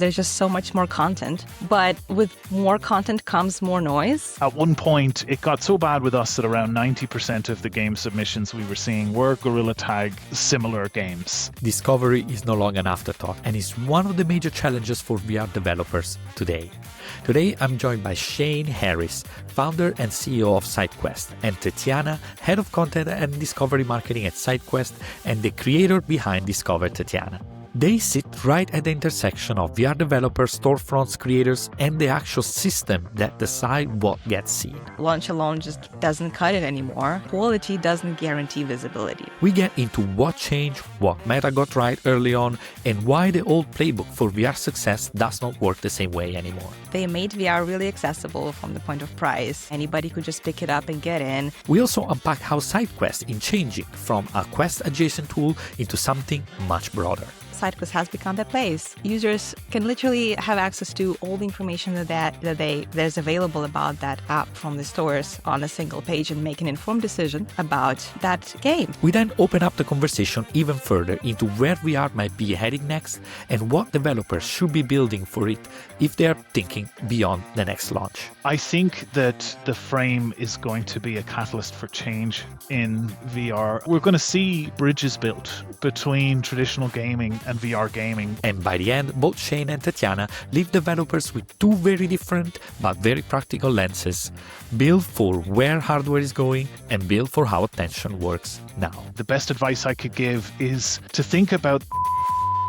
There's just so much more content, but with more content comes more noise. At one point, it got so bad with us that around 90% of the game submissions we were seeing were Gorilla Tag similar games. Discovery is no longer an afterthought and is one of the major challenges for VR developers today. Today, I'm joined by Shane Harris, founder and CEO of SideQuest, and Tetiana, head of content and discovery marketing at SideQuest and the creator behind Discover Tatiana. They sit right at the intersection of VR developers, storefronts, creators, and the actual system that decide what gets seen. Launch alone just doesn't cut it anymore. Quality doesn't guarantee visibility. We get into what changed, what Meta got right early on, and why the old playbook for VR success does not work the same way anymore. They made VR really accessible from the point of price. Anybody could just pick it up and get in. We also unpack how SideQuest is changing from a Quest adjacent tool into something much broader. SideQuest has become that place. Users can literally have access to all the information there's available about that app from the stores on a single page and make an informed decision about that game. We then open up the conversation even further into where VR might be heading next and what developers should be building for it if they are thinking beyond the next launch. I think that the frame is going to be a catalyst for change in VR. We're going to see bridges built between traditional gaming and VR gaming. And by the end, both Shane and Tetiana leave developers with two very different but very practical lenses, built for where hardware is going and built for how attention works now. The best advice I could give is to think about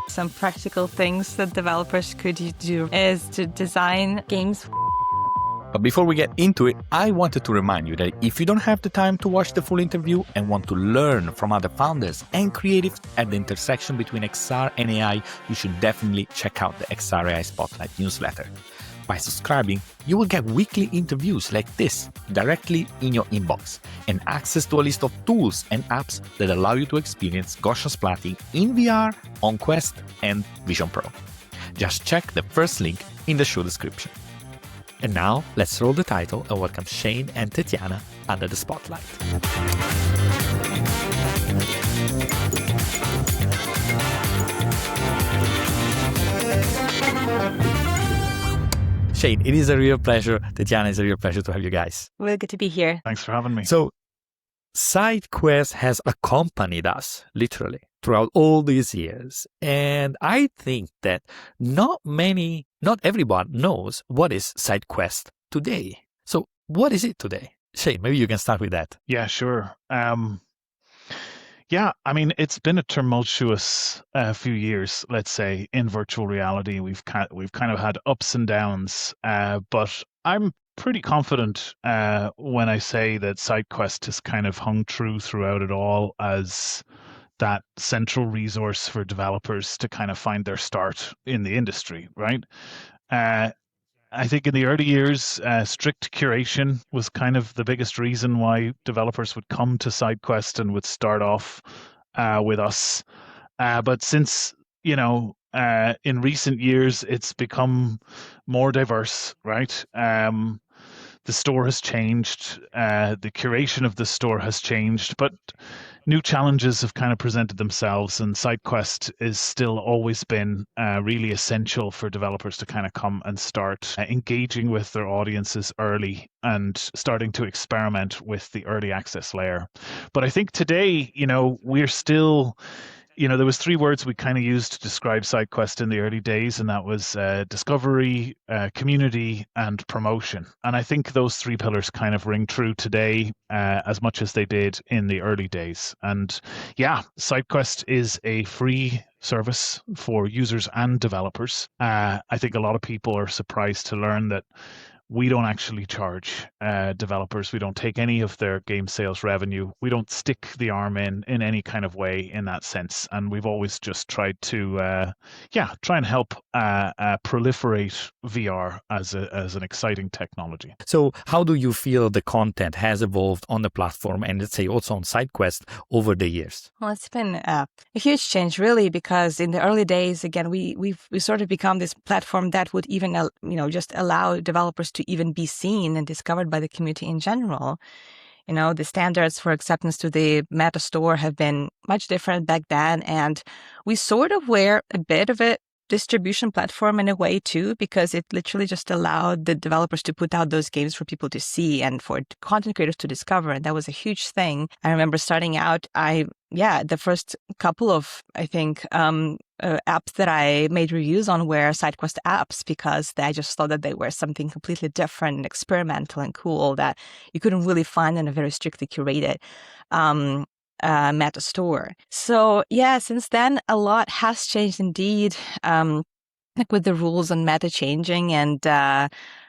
some practical things that developers could do is to design games. But before we get into it, I wanted to remind you that if you don't have the time to watch the full interview and want to learn from other founders and creatives at the intersection between XR and AI, you should definitely check out the XR AI Spotlight newsletter. By subscribing, you will get weekly interviews like this directly in your inbox and access to a list of tools and apps that allow you to experience Gaussian splatting in VR, on Quest, and Vision Pro. Just check the first link in the show description. And now, let's roll the title and welcome Shane and Tetiana under the spotlight. Shane, it is a real pleasure. Tetiana, it's a real pleasure to have you guys. Really good to be here. Thanks for having me. So, SideQuest has accompanied us, literally, throughout all these years. And I think that not everyone knows what is SideQuest today. So what is it today? Shane, maybe you can start with that. Yeah, sure. It's been a tumultuous few years, let's say, in virtual reality. We've kind of had ups and downs, but I'm pretty confident when I say that SideQuest has kind of hung true throughout it all as that central resource for developers to kind of find their start in the industry, right? I think in the early years, strict curation was kind of the biggest reason why developers would come to SideQuest and would start off with us. But since, in recent years, it's become more diverse, right? The store has changed, the curation of the store has changed, but new challenges have kind of presented themselves, and SideQuest is still always been really essential for developers to kind of come and start engaging with their audiences early and starting to experiment with the early access layer. But I think today, we're still... there was three words we kind of used to describe SideQuest in the early days, and that was discovery, community, and promotion. And I think those three pillars kind of ring true today as much as they did in the early days. And yeah, SideQuest is a free service for users and developers. I think a lot of people are surprised to learn that we don't actually charge developers. We don't take any of their game sales revenue. We don't stick the arm in any kind of way in that sense. And we've always just tried to, try and help proliferate VR as an exciting technology. So how do you feel the content has evolved on the platform and let's say also on SideQuest over the years? Well, it's been a huge change, really, because in the early days, again, we sort of become this platform that would even, just allow developers to even be seen and discovered by the community in general. The standards for acceptance to the Meta store have been much different back then, and we sort of were a bit of a distribution platform in a way too, because it literally just allowed the developers to put out those games for people to see and for content creators to discover. And that was a huge thing. I remember starting out, the first couple of, I think, apps that I made reviews on were SideQuest apps, because I just thought that they were something completely different and experimental and cool that you couldn't really find in a very strictly curated meta store. So yeah, since then, a lot has changed indeed. Like with the rules on meta changing and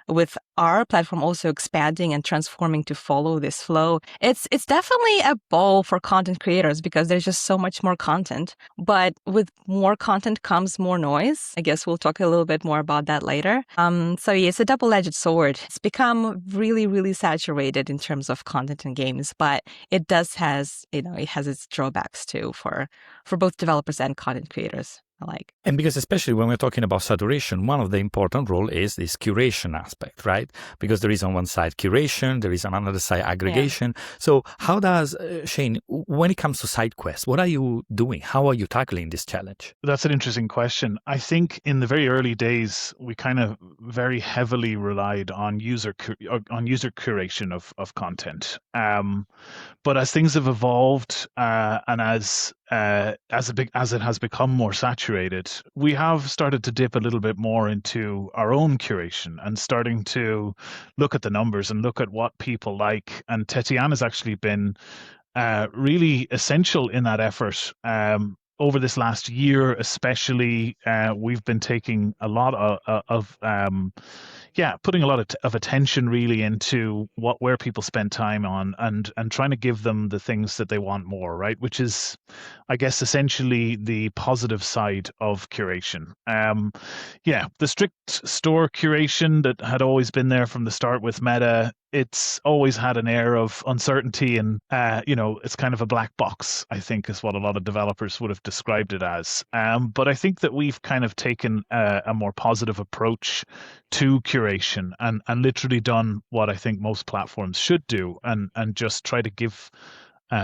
with our platform also expanding and transforming to follow this flow. It's definitely a ball for content creators because there's just so much more content. But with more content comes more noise. I guess we'll talk a little bit more about that later. So yeah, it's a double-edged sword. It's become really, really saturated in terms of content and games, but it has its drawbacks too for both developers and content creators alike. And because especially when we're talking about saturation, one of the important role is this curation aspect, right? Because there is on one side curation, there is on another side aggregation. Yeah. So how does, Shane, when it comes to SideQuest, what are you doing? How are you tackling this challenge? That's an interesting question. I think in the very early days, we kind of very heavily relied on user curation of content. But as things have evolved and as it has become more saturated, we have started to dip a little bit more into our own curation and starting to look at the numbers and look at what people like. And Tetiana's actually been really essential in that effort. Over this last year, especially, we've been taking a lot of putting a lot of attention really into where people spend time on and trying to give them the things that they want more, right? Which is, I guess, essentially the positive side of curation. The strict store curation that had always been there from the start with Meta, it's always had an air of uncertainty and, it's kind of a black box, I think is what a lot of developers would have described it as. But I think that we've kind of taken a more positive approach to curation and literally done what I think most platforms should do and just try to give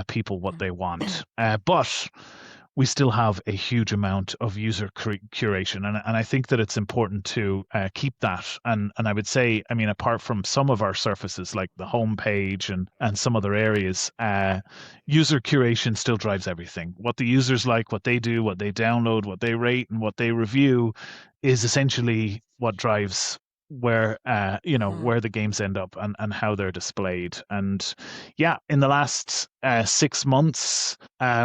people what they want. But we still have a huge amount of user curation. And I think that it's important to keep that. And I would say, I mean, apart from some of our surfaces like the homepage and some other areas, user curation still drives everything. What the users like, what they do, what they download, what they rate, and what they review is essentially what drives where the games end up and how they're displayed. And in the last 6 months,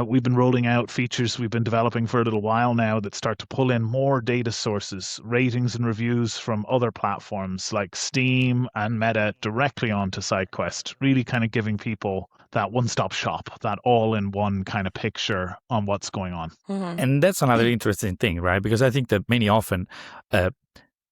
we've been rolling out features we've been developing for a little while now that start to pull in more data sources, ratings and reviews from other platforms like Steam and Meta directly onto SideQuest, really kind of giving people that one-stop shop, that all-in-one kind of picture on what's going on. Mm-hmm. And that's another interesting thing, right? Because I think that many often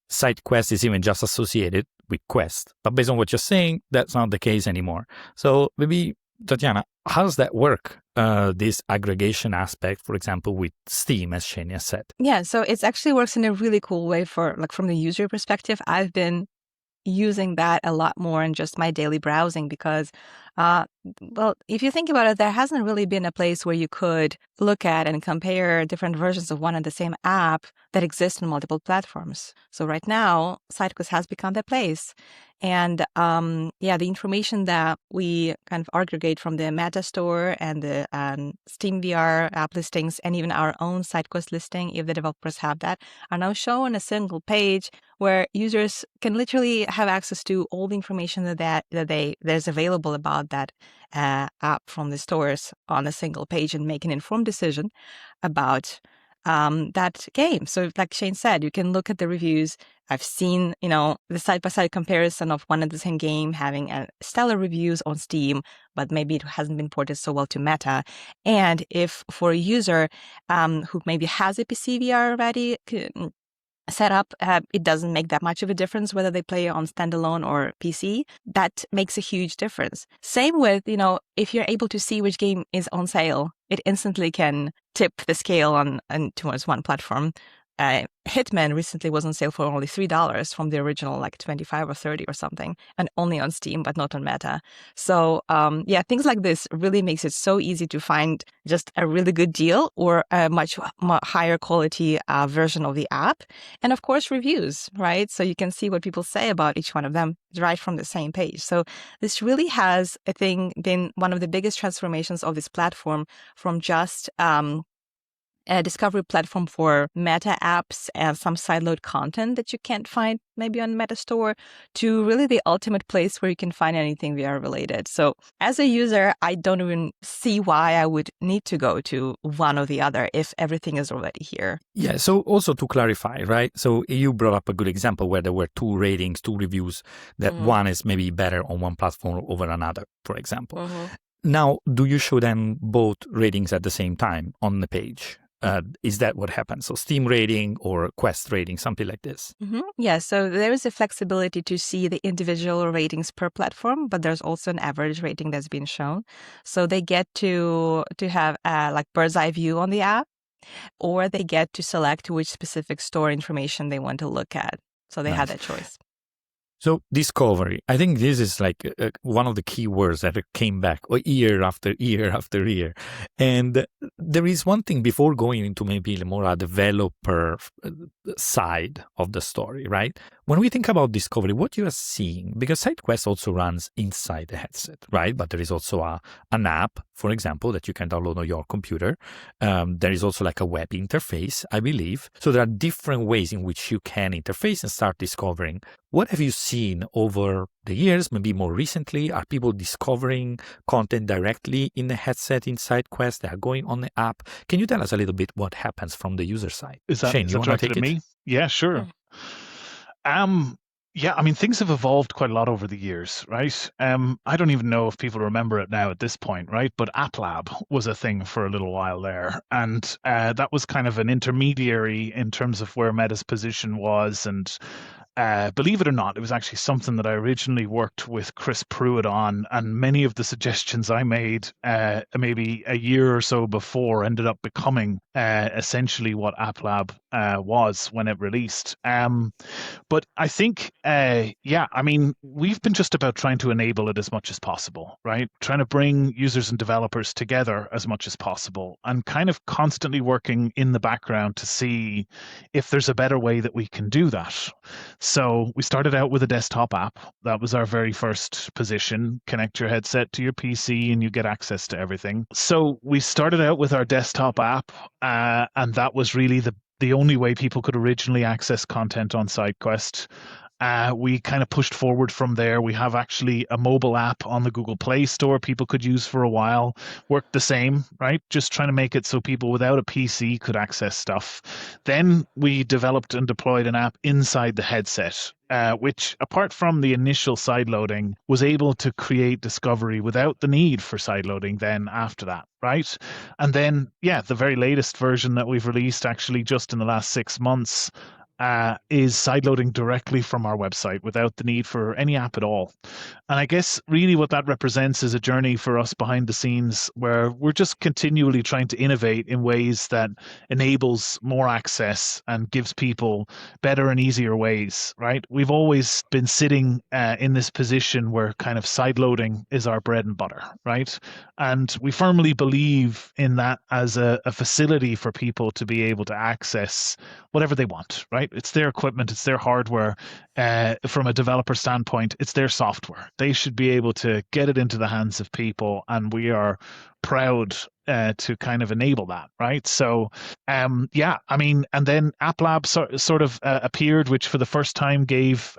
SideQuest is even just associated with Quest. But based on what you're saying, that's not the case anymore. So maybe, Tatiana, how does that work? This aggregation aspect, for example, with Steam, as Shane has said. Yeah, so it actually works in a really cool way from the user perspective. I've been using that a lot more in just my daily browsing because, if you think about it, there hasn't really been a place where you could look at and compare different versions of one and the same app that exist on multiple platforms. So right now, SideQuest has become that place. And the information that we kind of aggregate from the Meta Store and the SteamVR app listings and even our own SideQuest listing, if the developers have that, are now shown on a single page where users can literally have access to all the information that's available about that app from the stores on a single page and make an informed decision about that game. So like Shane said, you can look at the reviews. I've seen, the side-by-side comparison of one and the same game having stellar reviews on Steam, but maybe it hasn't been ported so well to Meta. And if for a user who maybe has a PC VR already set up, it doesn't make that much of a difference whether they play on standalone or PC. That makes a huge difference. Same with, if you're able to see which game is on sale, it instantly can tip the scale on towards one platform Hitman recently was on sale for only $3 from the original like 25 or 30 or something, and only on Steam, but not on Meta. So things like this really makes it so easy to find just a really good deal or a much higher quality version of the app. And of course, reviews, right? So you can see what people say about each one of them right from the same page. So this really has, I think, been one of the biggest transformations of this platform from just a discovery platform for meta apps and some sideload content that you can't find maybe on Meta Store to really the ultimate place where you can find anything VR related. So as a user, I don't even see why I would need to go to one or the other if everything is already here. Yeah, so also to clarify, right? So you brought up a good example where there were two ratings, two reviews, that one is maybe better on one platform over another, for example. Now, do you show them both ratings at the same time on the page? Is that what happens? So Steam rating or Quest rating, something like this? Yeah, so there is a flexibility to see the individual ratings per platform, but there's also an average rating that's been shown. So they get to have like bird's eye view on the app, or they get to select which specific store information they want to look at. So they have that choice. So discovery, I think this is like one of the key words that came back year after year after year. And there is one thing before going into maybe more a developer side of the story, right? When we think about discovery, what you are seeing, because SideQuest also runs inside the headset, right? But there is also an app, for example, that you can download on your computer. There is also like a web interface, I believe. So there are different ways in which you can interface and start discovering. What have you seen over the years, maybe more recently? Are people discovering content directly in the headset in SideQuest? They are going on the app. Can you tell us a little bit what happens from the user side? Shane, you want to take it? Me? Yeah, sure. Yeah, I mean, things have evolved quite a lot over the years, right? I don't even know if people remember it now at this point, right? But AppLab was a thing for a little while there. And that was kind of an intermediary in terms of where Meta's position was. And believe it or not, it was actually something that I originally worked with Chris Pruitt on, and many of the suggestions I made maybe a year or so before ended up becoming essentially what AppLab was when it released. But I think, I mean, we've been just about trying to enable it as much as possible, right? Trying to bring users and developers together as much as possible, and kind of constantly working in the background to see if there's a better way that we can do that. So we started out with a desktop app. That was our very first position. Connect your headset to your PC and you get access to everything. So we started out with our desktop app, and that was really the only way people could originally access content on SideQuest. We kind of pushed forward from there. We have actually a mobile app on the Google Play Store people could use for a while. Worked the same, right? Just trying to make it so people without a PC could access stuff. Then we developed and deployed an app inside the headset, which, apart from the initial sideloading, was able to create discovery without the need for sideloading then after that, right? And then, the very latest version that we've released actually just in the last 6 months is sideloading directly from our website without the need for any app at all. And I guess really what that represents is a journey for us behind the scenes where we're just continually trying to innovate in ways that enables more access and gives people better and easier ways, right? We've always been sitting in this position where kind of sideloading is our bread and butter, right? And we firmly believe in that as a facility for people to be able to access whatever they want, right? It's their equipment, it's their hardware. From a developer standpoint, it's their software. They should be able to get it into the hands of people, and we are proud to kind of enable that, right? So, I mean, and then AppLab sort of appeared, which for the first time gave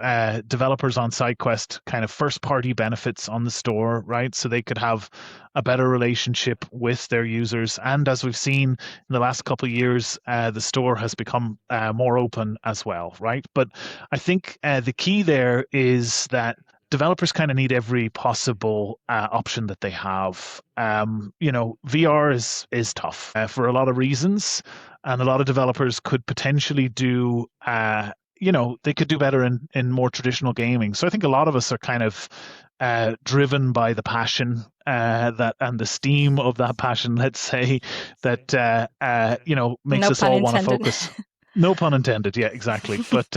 developers on SideQuest kind of first-party benefits on the store, right? So they could have a better relationship with their users. And as we've seen in the last couple of years, the store has become more open as well, right? But I think the key there is that developers kind of need every possible option that they have. VR is tough for a lot of reasons, and a lot of developers could potentially do, they could do better in more traditional gaming. So I think a lot of us are kind of driven by the passion that and the steam of that passion, let's say, that makes us all want to focus. No pun intended. Yeah, exactly. But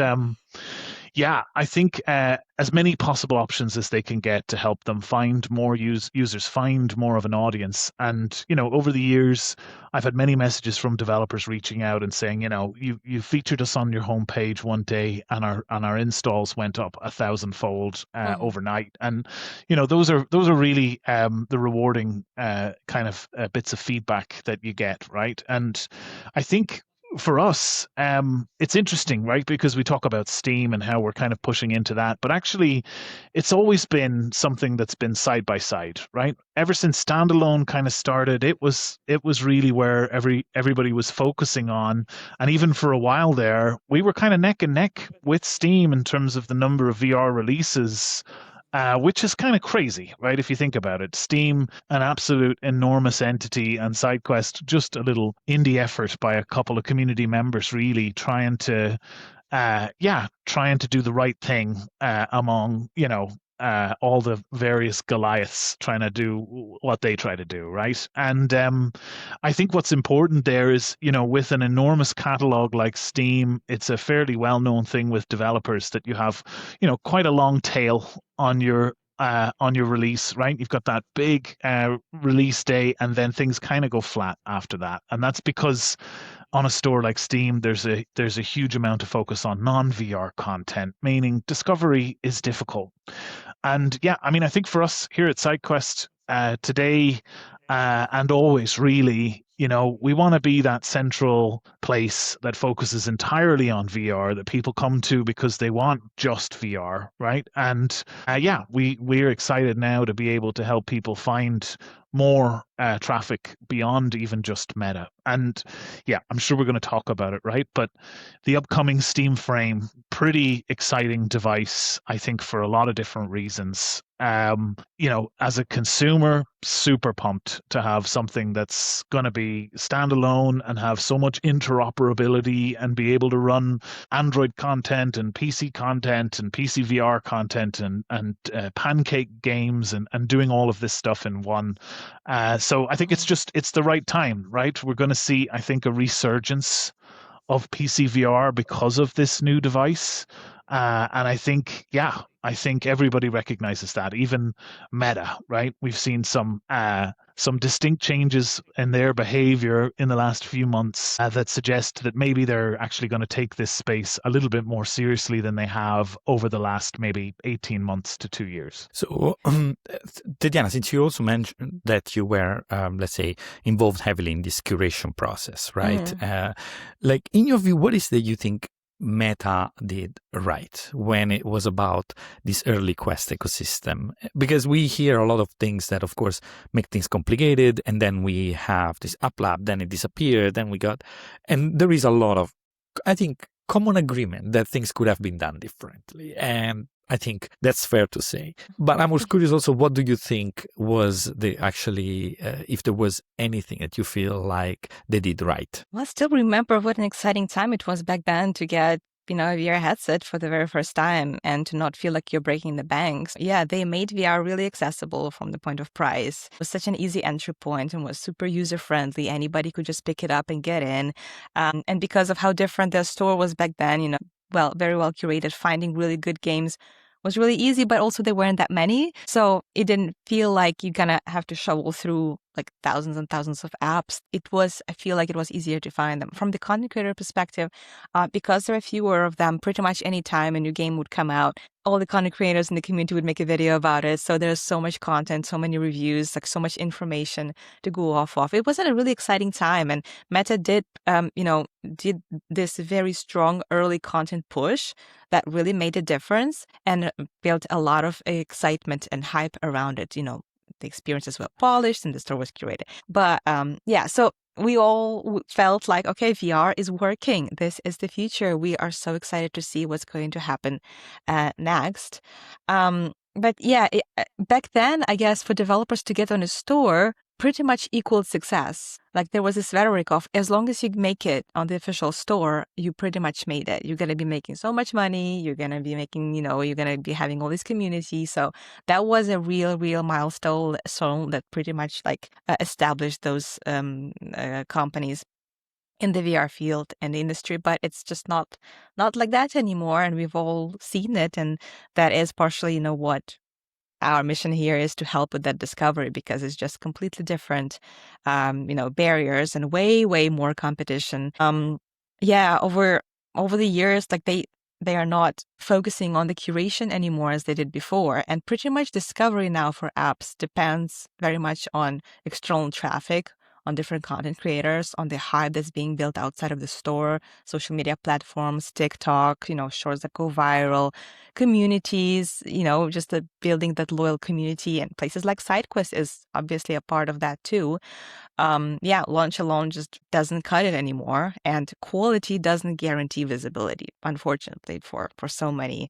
yeah, I think as many possible options as they can get to help them find more users, find more of an audience. And, over the years, I've had many messages from developers reaching out and saying, you featured us on your homepage one day and our installs went up 1,000-fold Mhm. overnight. And, those are really the rewarding kind of bits of feedback that you get, right? And I think for us, it's interesting, right? Because we talk about Steam and how we're kind of pushing into that, but actually, it's always been something that's been side by side, right? Ever since standalone kind of started, it was really where everybody was focusing on, and even for a while there, we were kind of neck and neck with Steam in terms of the number of VR releases. Which is kind of crazy, right? If you think about it, Steam, an absolute enormous entity, and SideQuest, just a little indie effort by a couple of community members, really trying to do the right thing among, all the various Goliaths trying to do what they try to do, right? And I think what's important there is, with an enormous catalog like Steam, it's a fairly well-known thing with developers that you have, quite a long tail on your release, right? You've got that big release day, and then things kind of go flat after that, and that's because on a store like Steam, there's a huge amount of focus on non-VR content, meaning discovery is difficult. And yeah, I mean, I think for us here at SideQuest today and always, really, we want to be that central place that focuses entirely on VR that people come to because they want just VR, right? And yeah, we're excited now to be able to help people find more traffic beyond even just Meta. And yeah, I'm sure we're going to talk about it, right? But the upcoming Steam Frame, pretty exciting device, I think, for a lot of different reasons. As a consumer, super pumped to have something that's going to be standalone and have so much interoperability and be able to run Android content and PC content and PC VR content and pancake games and doing all of this stuff in one. So I think it's the right time, right? We're going to see, I think, a resurgence of PC VR because of this new device. And I think everybody recognizes that, even Meta, right? We've seen some distinct changes in their behavior in the last few months that suggest that maybe they're actually going to take this space a little bit more seriously than they have over the last maybe 18 months to 2 years. So, Tetiana, since you also mentioned that you were, let's say, involved heavily in this curation process, right? Like, in your view, what is that you think Meta did right when it was about this early Quest ecosystem? Because we hear a lot of things that, of course, make things complicated, and then we have this app lab, then it disappeared, then and there is a lot of, I think, common agreement that things could have been done differently. And I think that's fair to say. But I was curious also, what do you think was if there was anything that you feel like they did right? Well, I still remember what an exciting time it was back then to get, a VR headset for the very first time and to not feel like you're breaking the bank. Yeah, they made VR really accessible from the point of price. It was such an easy entry point and was super user-friendly. Anybody could just pick it up and get in. And because of how different their store was back then, very well curated, finding really good games was really easy, but also there weren't that many. So it didn't feel like you're gonna have to shovel through like thousands and thousands of apps. I feel like it was easier to find them. From the content creator perspective, because there are fewer of them, pretty much any time a new game would come out, all the content creators in the community would make a video about it. So there's so much content, so many reviews, like so much information to go off of. It was a really exciting time, and Meta did this very strong early content push that really made a difference and built a lot of excitement and hype around it. The experiences were polished and the store was curated. But so we all felt like, okay, VR is working. This is the future. We are so excited to see what's going to happen next. But yeah, back then, I guess for developers to get on a store pretty much equaled success. Like there was this rhetoric of, as long as you make it on the official store, you pretty much made it. You're going to be making so much money. You're going to be making, you're going to be having all this community. So that was a real milestone that pretty much established those companies. in the VR field and the industry, but it's just not like that anymore. And we've all seen it. And that is partially, what our mission here is, to help with that discovery, because it's just completely different, barriers and way, way more competition. Yeah, over the years, like they are not focusing on the curation anymore as they did before. And pretty much discovery now for apps depends very much on external traffic, on different content creators, on the hype that's being built outside of the store, social media platforms, TikTok, shorts that go viral, communities, just the building that loyal community, and places like SideQuest is obviously a part of that too. Launch alone just doesn't cut it anymore, and quality doesn't guarantee visibility, unfortunately, for so many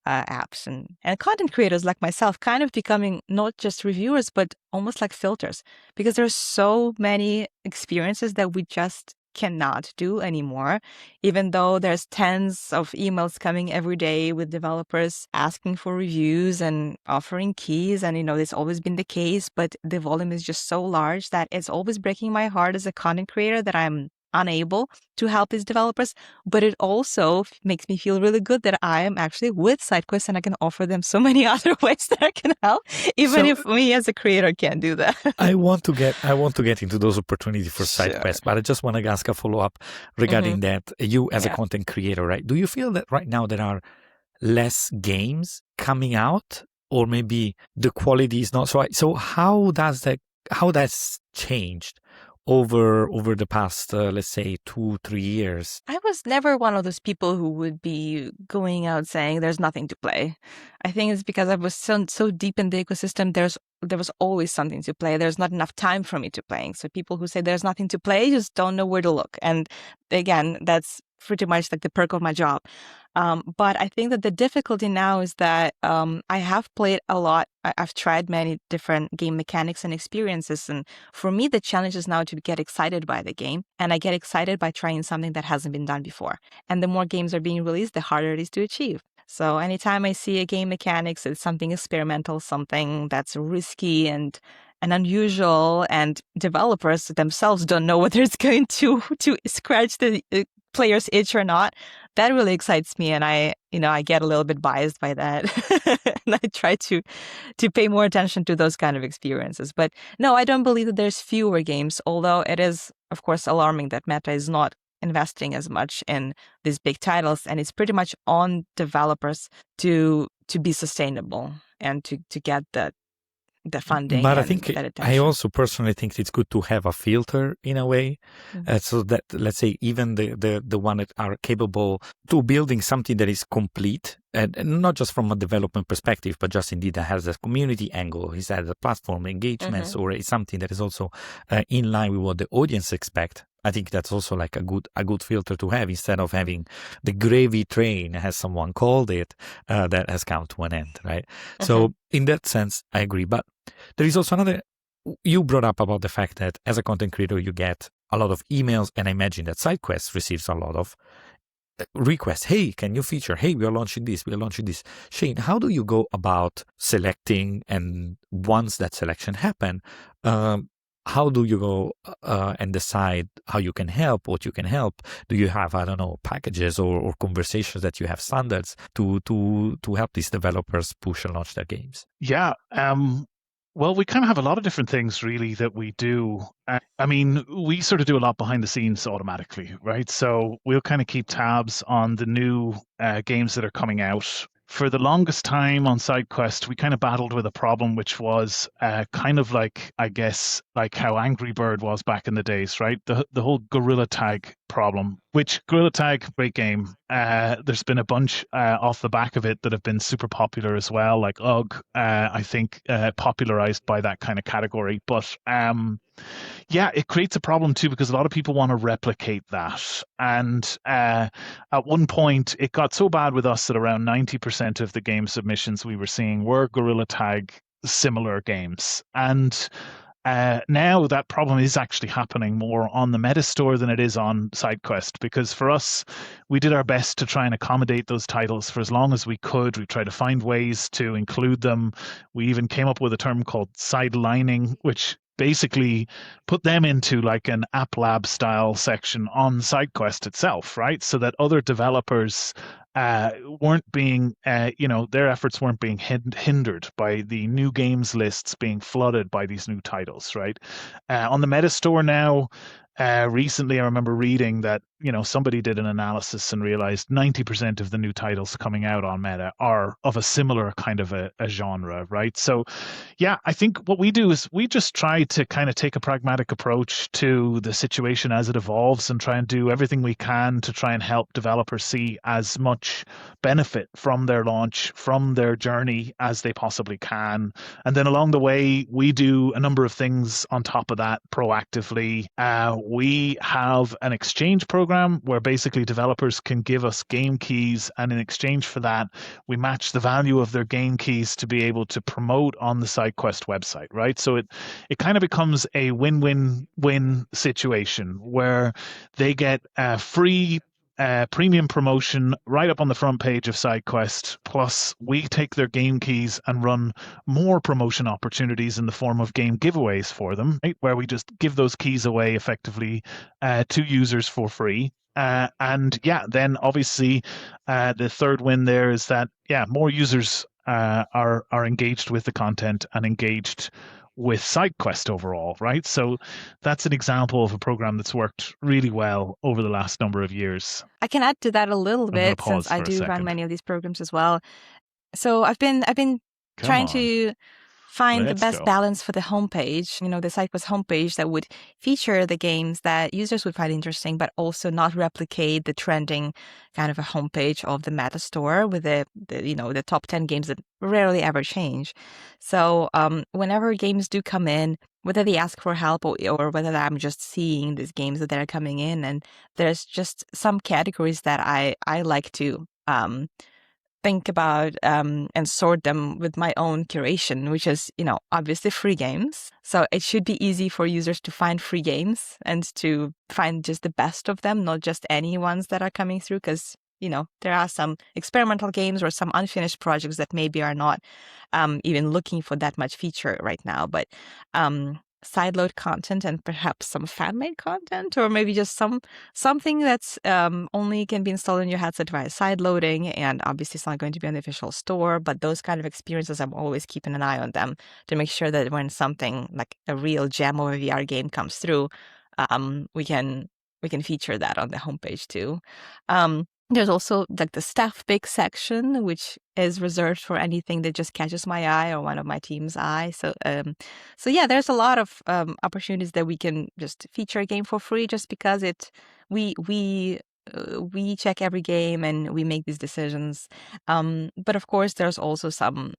apps and content creators like myself, kind of becoming not just reviewers, but almost like filters, because there's so many experiences that we just cannot do anymore, even though there's tens of emails coming every day with developers asking for reviews and offering keys. And, it's always been the case, but the volume is just so large that it's always breaking my heart as a content creator that I'm unable to help these developers. But it also makes me feel really good that I am actually with SideQuest and I can offer them so many other ways that I can help, even if me as a creator can't do that. I want to get into those opportunities for SideQuest, but I just want to ask a follow-up regarding that. You as a content creator, right? Do you feel that right now there are less games coming out, or maybe the quality is not so high? So how that's changed over the past, let's say, 2-3 years? I was never one of those people who would be going out saying there's nothing to play. I think it's because I was so deep in the ecosystem. There was always something to play. There's not enough time for me to playing. So people who say there's nothing to play just don't know where to look. And again, that's pretty much like the perk of my job. But I think that the difficulty now is that I have played a lot. I've tried many different game mechanics and experiences. And for me, the challenge is now to get excited by the game. And I get excited by trying something that hasn't been done before. And the more games are being released, the harder it is to achieve. So anytime I see a game mechanics, it's something experimental, something that's risky and unusual, and developers themselves don't know whether it's going to scratch the player's itch or not, that really excites me. And I get a little bit biased by that. And I try to pay more attention to those kind of experiences. But no, I don't believe that there's fewer games, although it is, of course, alarming that Meta is not investing as much in these big titles, and it's pretty much on developers to be sustainable and to get the funding. But and I think that attention. I also personally think it's good to have a filter in a way, so that, let's say, even the one that are capable to building something that is complete, and not just from a development perspective, but just indeed that has a community angle, is that a platform engagements, or is something that is also in line with what the audience expect. I think that's also like a good filter to have, instead of having the gravy train, as someone called it, that has come to an end, right? So in that sense, I agree. But there is also another, you brought up about the fact that as a content creator, you get a lot of emails, and I imagine that SideQuest receives a lot of requests. Hey, can you feature? Hey, we are launching this. Shane, how do you go about selecting? And once that selection happen, how do you go and decide how you can help, what you can help? Do you have, I don't know, packages or conversations that you have standards to help these developers push and launch their games? Yeah. Well, we kind of have a lot of different things really that we do. I mean, we sort of do a lot behind the scenes automatically, right? So we'll kind of keep tabs on the new games that are coming out. For the longest time on SideQuest, we kind of battled with a problem, which was kind of like, I guess, like how Angry Bird was back in the days, right? The whole Gorilla Tag problem, which Gorilla Tag, great game. There's been a bunch off the back of it that have been super popular as well, like UGG, I think popularized by that kind of category. But yeah, it creates a problem too, because a lot of people want to replicate that. And at one point, it got so bad with us that around 90% of the game submissions we were seeing were Gorilla Tag similar games. And now that problem is actually happening more on the Meta Store than it is on SideQuest, because for us, we did our best to try and accommodate those titles for as long as we could. We tried to find ways to include them. We even came up with a term called sidelining, which basically put them into like an app lab style section on SideQuest itself, right? So that other developers weren't being, their efforts weren't being hindered by the new games lists being flooded by these new titles, right? On the Meta Store now, recently, I remember reading that somebody did an analysis and realized 90% of the new titles coming out on Meta are of a similar kind of a genre, right? So, yeah, I think what we do is we just try to kind of take a pragmatic approach to the situation as it evolves and try and do everything we can to try and help developers see as much benefit from their launch, from their journey as they possibly can. And then along the way, we do a number of things on top of that proactively. We have an exchange program where basically developers can give us game keys, and in exchange for that, we match the value of their game keys to be able to promote on the SideQuest website, right? So it kind of becomes a win-win-win situation where they get free premium promotion right up on the front page of SideQuest. Plus, we take their game keys and run more promotion opportunities in the form of game giveaways for them, right? Where we just give those keys away effectively to users for free. And yeah, then obviously the third win there is that, yeah, more users are engaged with the content and engaged with SideQuest overall, right? So that's an example of a program that's worked really well over the last number of years. I can add to that a little I'm going to bit since pause I for a do run second. many of these programs as well. So I've been Come trying on. to find the Let's best go. balance for the homepage, the SideQuest homepage that would feature the games that users would find interesting, but also not replicate the trending kind of a homepage of the Meta Store with the top 10 games that rarely ever change. So whenever games do come in, whether they ask for help or whether I'm just seeing these games that are coming in, and there's just some categories that I like to think about and sort them with my own curation, which is, obviously free games. So it should be easy for users to find free games and to find just the best of them, not just any ones that are coming through, because, there are some experimental games or some unfinished projects that maybe are not even looking for that much feature right now. But sideload content and perhaps some fan-made content, or maybe just something that's only can be installed in your headset via sideloading, and obviously it's not going to be on the official store, but those kind of experiences, I'm always keeping an eye on them to make sure that when something like a real gem of a VR game comes through, we can feature that on the homepage too. There's also like the staff pick section, which is reserved for anything that just catches my eye or one of my team's eye. So yeah, there's a lot of opportunities that we can just feature a game for free, just because we check every game and we make these decisions. But of course, there's also some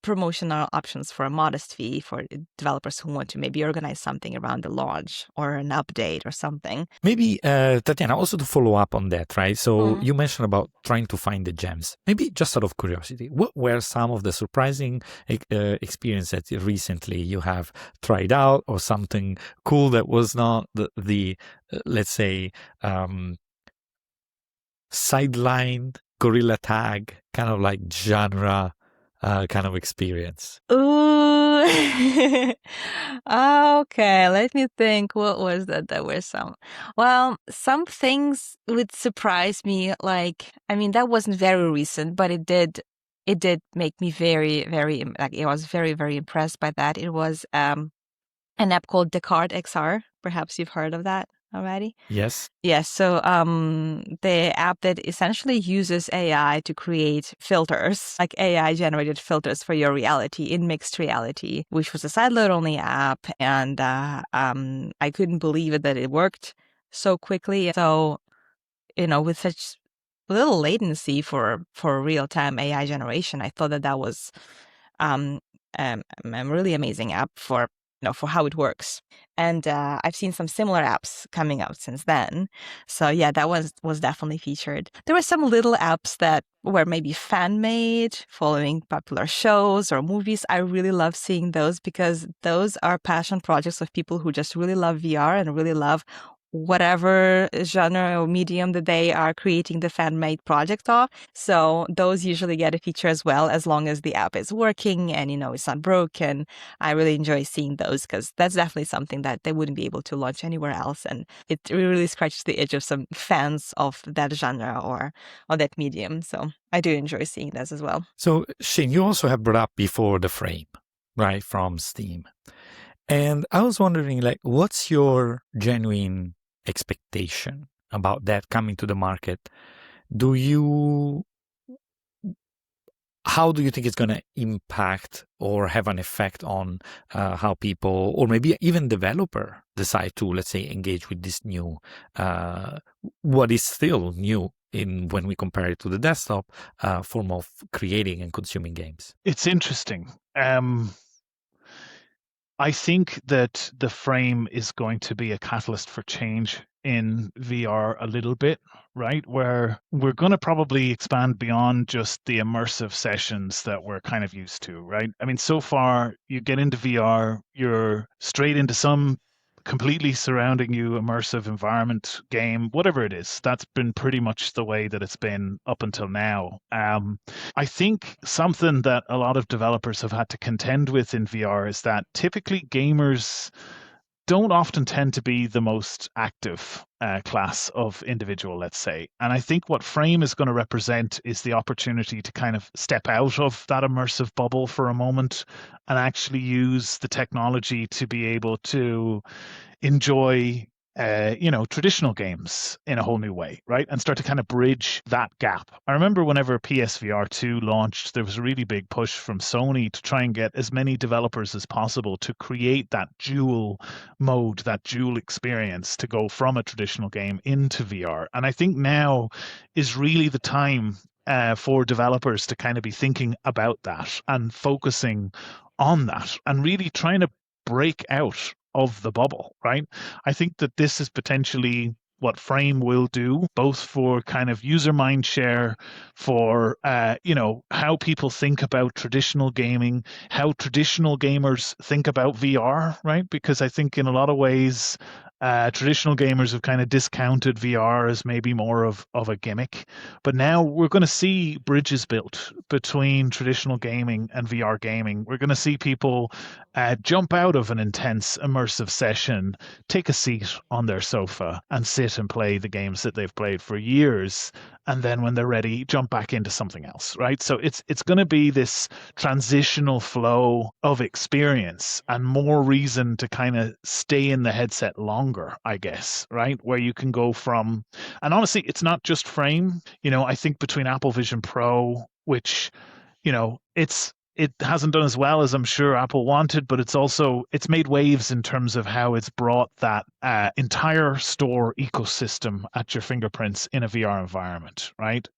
promotional options for a modest fee for developers who want to maybe organize something around the launch or an update or something. Maybe, Tatiana, also to follow up on that, right? So you mentioned about trying to find the gems. Maybe just out of curiosity, what were some of the surprising experiences that recently you have tried out, or something cool that was not the let's say, sidelined gorilla tag kind of like genre kind of experience? Ooh. Okay, let me think. What was that? There were some things would surprise me. That wasn't very recent, but it did make me very, very, I was very, very impressed by that. It was an app called Descartes XR. Perhaps you've heard of that already. Yes. Yes. So the app that essentially uses AI to create filters, like AI generated filters for your reality in mixed reality, which was a sideload only app. And I couldn't believe it that it worked so quickly. So, with such little latency for real-time AI generation, I thought that was a really amazing app for how it works. And I've seen some similar apps coming out since then. So yeah, that was definitely featured. There were some little apps that were maybe fan-made, following popular shows or movies. I really love seeing those, because those are passion projects of people who just really love VR and really love whatever genre or medium that they are creating the fan-made project of. So those usually get a feature as well, as long as the app is working and, it's not broken. I really enjoy seeing those because that's definitely something that they wouldn't be able to launch anywhere else. And it really scratches the itch of some fans of that genre or that medium. So I do enjoy seeing this as well. So Shane, you also have brought up before the frame, right, from Steam. And I was wondering, what's your genuine expectation about that coming to the market? How do you think it's going to impact or have an effect on how people, or maybe even developer, decide to, let's say, engage with this new, what is still new when we compare it to the desktop form of creating and consuming games? It's interesting. I think that the frame is going to be a catalyst for change in VR a little bit, right? Where we're going to probably expand beyond just the immersive sessions that we're kind of used to, right? I mean, so far you get into VR, you're straight into some completely surrounding you immersive environment game, whatever it is. That's been pretty much the way that it's been up until now. I think something that a lot of developers have had to contend with in VR is that typically gamers don't often tend to be the most active class of individual, let's say. And I think what Frame is going to represent is the opportunity to kind of step out of that immersive bubble for a moment and actually use the technology to be able to enjoy traditional games in a whole new way, right? And start to kind of bridge that gap. I remember whenever PSVR 2 launched, there was a really big push from Sony to try and get as many developers as possible to create that dual mode, that dual experience to go from a traditional game into VR. And I think now is really the time for developers to kind of be thinking about that and focusing on that and really trying to break out of the bubble, right? I think that this is potentially what Frame will do, both for kind of user mind share, for how people think about traditional gaming, how traditional gamers think about VR, right? Because I think in a lot of ways, traditional gamers have kind of discounted VR as maybe more of a gimmick. But now we're going to see bridges built between traditional gaming and VR gaming. We're going to see people jump out of an intense immersive session, take a seat on their sofa and sit and play the games that they've played for years. And then when they're ready, jump back into something else, right? So it's going to be this transitional flow of experience and more reason to kind of stay in the headset longer, I guess, right? Where you can go from, and honestly, it's not just Frame. I think between Apple Vision Pro, which, it hasn't done as well as I'm sure Apple wanted, but it's made waves in terms of how it's brought that entire store ecosystem at your fingerprints in a VR environment, right?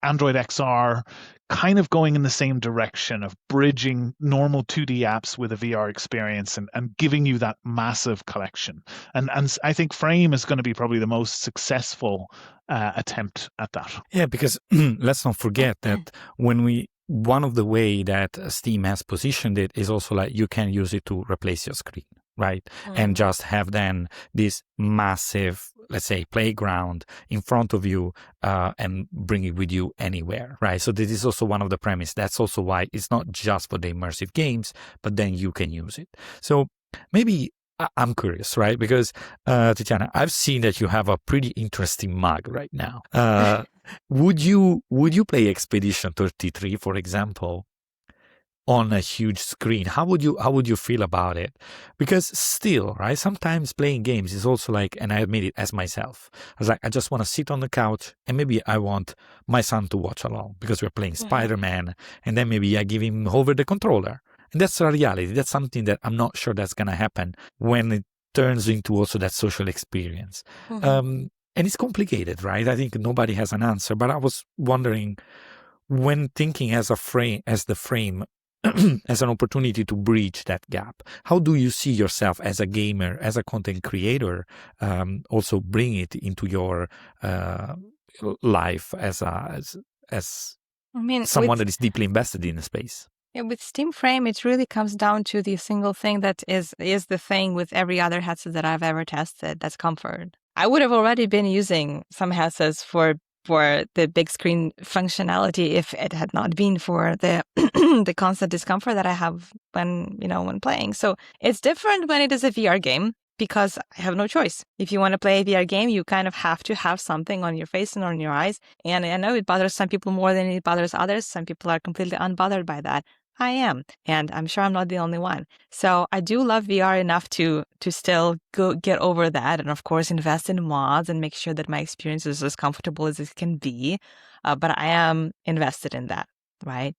Android XR kind of going in the same direction of bridging normal 2D apps with a VR experience and giving you that massive collection. And I think Frame is going to be probably the most successful attempt at that. Yeah, because let's not forget that one of the way that Steam has positioned it is also like you can use it to replace your screen, right? And just have then this massive, let's say, playground in front of you and bring it with you anywhere, right? So this is also one of the premise. That's also why it's not just for the immersive games, but then you can use it. So maybe I'm curious, right? Because Tetiana, I've seen that you have a pretty interesting mug right now. Would you play Expedition 33, for example, on a huge screen? How would you feel about it? Because still, right, sometimes playing games is also like, and I admit it as myself, I was like, I just want to sit on the couch and maybe I want my son to watch along because we're playing Spider-Man, and then maybe I give him over the controller. And that's a reality. That's something that I'm not sure that's going to happen when it turns into also that social experience. And it's complicated, right? I think nobody has an answer, but I was wondering, when thinking as the frame, as an opportunity to bridge that gap, how do you see yourself as a gamer, as a content creator, also bring it into your life as someone that is deeply invested in the space? Yeah, with Steam Frame, it really comes down to the single thing that is the thing with every other headset that I've ever tested. That's comfort. I would have already been using some headsets for the big screen functionality if it had not been for the the constant discomfort that I have when playing. So it's different when it is a VR game because I have no choice. If you want to play a VR game, you kind of have to have something on your face and on your eyes. And I know it bothers some people more than it bothers others. Some people are completely unbothered by that. I am, and I'm sure I'm not the only one. So I do love VR enough to still get over that, and of course invest in mods and make sure that my experience is as comfortable as it can be. But I am invested in that, right?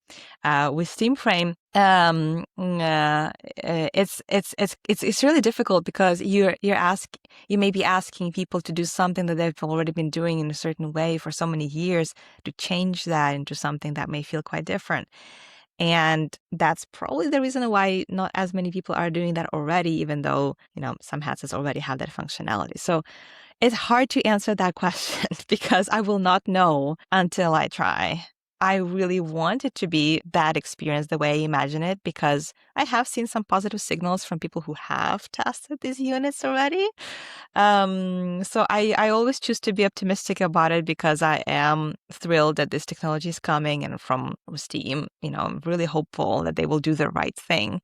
With Steam Frame, it's really difficult because you may be asking people to do something that they've already been doing in a certain way for so many years, to change that into something that may feel quite different. And that's probably the reason why not as many people are doing that already, even though, some headsets already have that functionality. So it's hard to answer that question because I will not know until I try. I really want it to be that experience the way I imagine it, because I have seen some positive signals from people who have tested these units already. So I always choose to be optimistic about it because I am thrilled that this technology is coming, and from Steam, I'm really hopeful that they will do the right thing.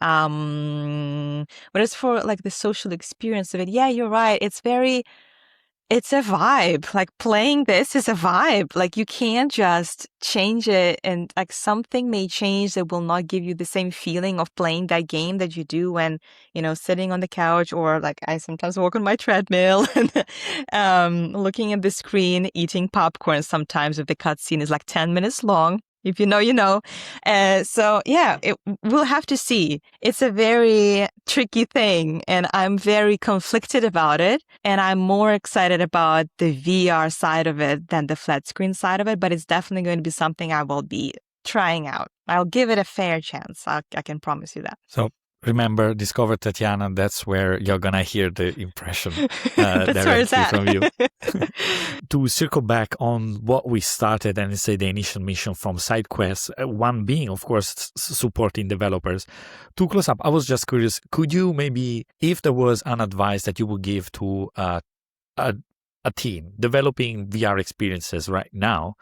But as for like the social experience of it, yeah, you're right. It's a vibe. Like playing this is a vibe. Like you can't just change it, and like something may change that will not give you the same feeling of playing that game that you do when, sitting on the couch, or like I sometimes walk on my treadmill and looking at the screen, eating popcorn sometimes if the cutscene is like 10 minutes long. If you know, you know. So yeah, we'll have to see. It's a very tricky thing, and I'm very conflicted about it. And I'm more excited about the VR side of it than the flat screen side of it. But it's definitely going to be something I will be trying out. I'll give it a fair chance. I can promise you that. So remember, Discover Tatiana, that's where you're going to hear the impression That's where it's directly at. from you. To circle back on what we started and say the initial mission from SideQuest, one being, of course, supporting developers. To close up, I was just curious, could you maybe, if there was an advice that you would give to a team developing VR experiences right now,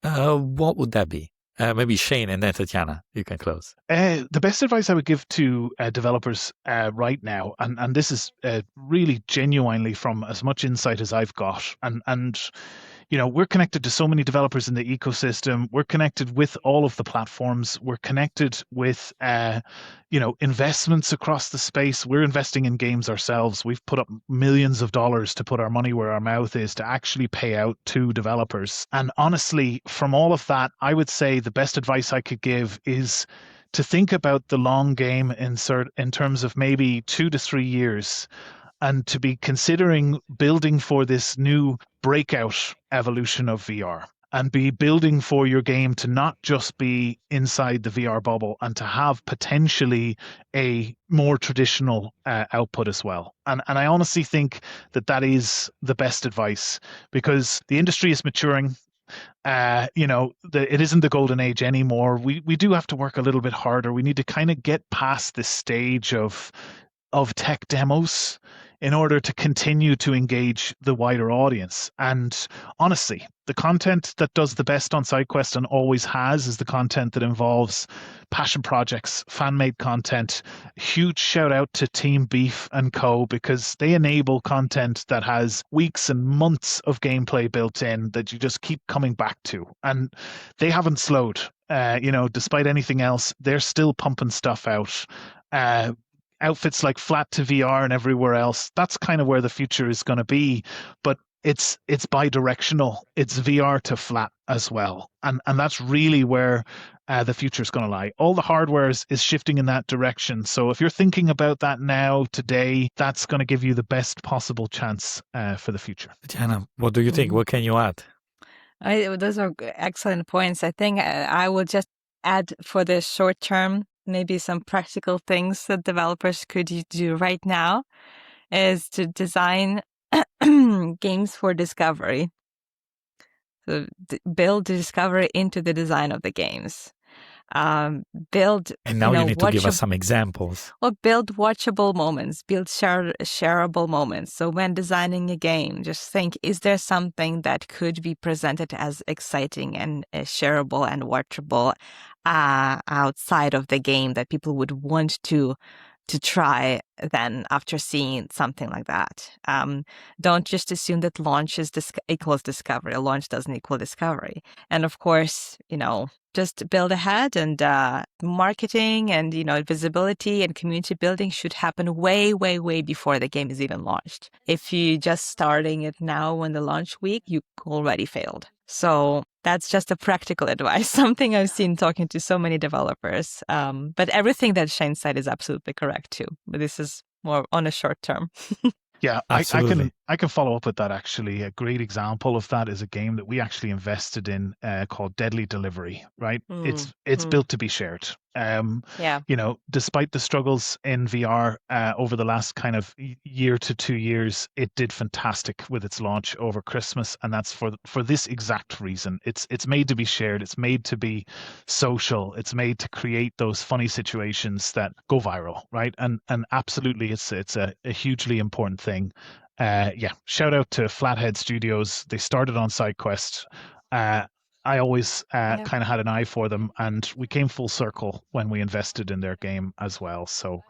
what would that be? Maybe Shane and then Tetiana, you can close. The best advice I would give to developers right now, and this is really genuinely from as much insight as I've got, and we're connected to so many developers in the ecosystem. We're connected with all of the platforms. We're connected with investments across the space. We're investing in games ourselves. We've put up millions of dollars to put our money where our mouth is, to actually pay out to developers. And honestly, from all of that, I would say the best advice I could give is to think about the long game in terms of maybe 2 to 3 years, and to be considering building for this new breakout evolution of VR, and be building for your game to not just be inside the VR bubble, and to have potentially a more traditional output as well. And I honestly think that is the best advice, because the industry is maturing. It isn't the golden age anymore. We do have to work a little bit harder. We need to kind of get past this stage of tech demos in order to continue to engage the wider audience. And honestly, the content that does the best on SideQuest, and always has, is the content that involves passion projects, fan-made content. Huge shout out to Team Beef and Co, because they enable content that has weeks and months of gameplay built in that you just keep coming back to. And they haven't slowed. Despite anything else, they're still pumping stuff out. Outfits like Flat to VR and everywhere else, that's kind of where the future is going to be. But it's bi-directional. It's VR to flat as well. And that's really where the future is going to lie. All the hardware is shifting in that direction. So if you're thinking about that now, today, that's going to give you the best possible chance for the future. Tatiana, what do you think? What can you add? Those are excellent points. I think I will just add, for the short term, maybe some practical things that developers could do right now is to design games for discovery. So build the discovery into the design of the games. build. And now you need to give us watchable, some examples. or build watchable moments, build shareable moments. So when designing a game, just think: is there something that could be presented as exciting and shareable and watchable outside of the game that people would want to try then after seeing something like that? Don't just assume that launch is equals discovery. Launch doesn't equal discovery. And of course, just build ahead, and marketing and visibility and community building should happen way, way, way before the game is even launched. If you just starting it now in the launch week, you already failed. So that's just a practical advice, something I've seen talking to so many developers. But everything that Shane said is absolutely correct too. But this is more on a short term. Yeah, Absolutely. I can follow up with that actually. A great example of that is a game that we actually invested in called Deadly Delivery, right? It's built to be shared. Yeah. Despite the struggles in VR over the last kind of year to 2 years, it did fantastic with its launch over Christmas, and that's for this exact reason. It's made to be shared, it's made to be social, it's made to create those funny situations that go viral, right? And absolutely, it's a hugely important thing. Shout out to Flathead Studios. They started on SideQuest. I always kind of had an eye for them, and we came full circle when we invested in their game as well. So,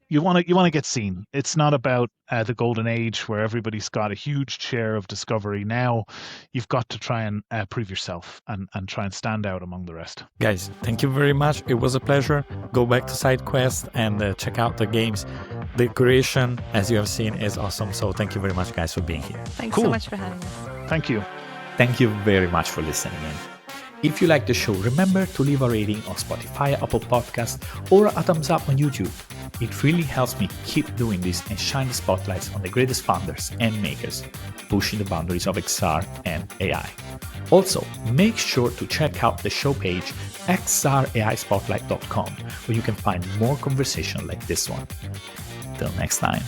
you want to get seen. It's not about the golden age where everybody's got a huge share of discovery. Now, you've got to try and prove yourself and try and stand out among the rest. Guys, thank you very much. It was a pleasure. Go back to SideQuest and check out the games. The Curation, as you have seen, is awesome. So thank you very much, guys, for being here. Thanks so much for having us. Thank you. Thank you very much for listening in. If you like the show, remember to leave a rating on Spotify, Apple Podcasts, or a thumbs up on YouTube. It really helps me keep doing this and shine the spotlights on the greatest founders and makers, pushing the boundaries of XR and AI. Also, make sure to check out the show page xraispotlight.com, where you can find more conversation like this one. Till next time.